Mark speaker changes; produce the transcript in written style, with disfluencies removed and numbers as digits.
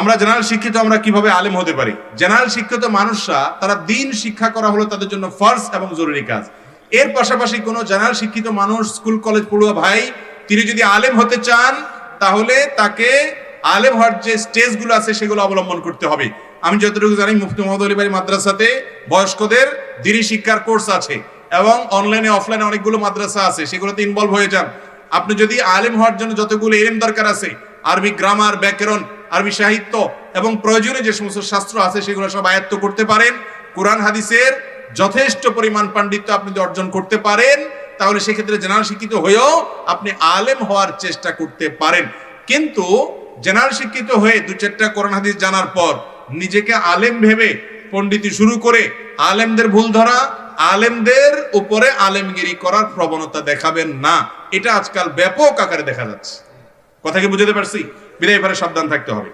Speaker 1: আমরা জেনারেল শিক্ষিত, আমরা কিভাবে আলেম হতে পারি? জেনারেল শিক্ষিত মানুষরা তারা দিন শিক্ষা করা হলো তাদের জন্য ফার্জ এবং জরুরি কাজ। এর পাশাপাশি কোনো জেনারেল শিক্ষিত মানুষ, স্কুল কলেজ পড়ুয়া ভাই, তিনি যদি আলেম হতে চান তাহলে তাকে আলেম হওয়ার যে স্টেজগুলো আছে সেগুলো অবলম্বন করতে হবে। আমি যতটুকু জানি মুফতি মোহাম্মদ আলী ভাই মাদ্রাসাতে বয়স্কদের দিনী শিক্ষার কোর্স আছে এবং অনলাইনে অফলাইনে অনেকগুলো মাদ্রাসা আছে, সেগুলোতে ইনভলভ হয়ে যান। আপনি যদি আলেম হওয়ার জন্য যতগুলো ইলম দরকার আছে, আরবি গ্রামার, ব্যাকরণ, আরবি সাহিত্য এবং প্রয়োজনীয় যে সমস্ত শাস্ত্র আছে সেগুলো সব আয়ত্ত করতে পারেন, কোরআন হাদিসের যথেষ্ট পরিমাণ পাণ্ডিত্য আপনি যদি অর্জন করতে পারেন, তাহলে সেক্ষেত্রে জেনারেল শিক্ষিত হয়েও আপনি আলেম হওয়ার চেষ্টা করতে পারেন। কিন্তু জেনারেল শিক্ষিত হয়ে দু চারটা কোরআন হাদিস জানার পর নিজেকে আলেম ভেবে পণ্ডিতি শুরু করে আলেমদের ভুল ধরা, আলেমদের উপরে আলেমগিরি করার প্রবণতা দেখাবেন না। এটা আজকাল ব্যাপক আকারে দেখা যাচ্ছে। কথা কি বুঝতে পারছি? বিদায় এবারে সাবধান থাকতে হবে।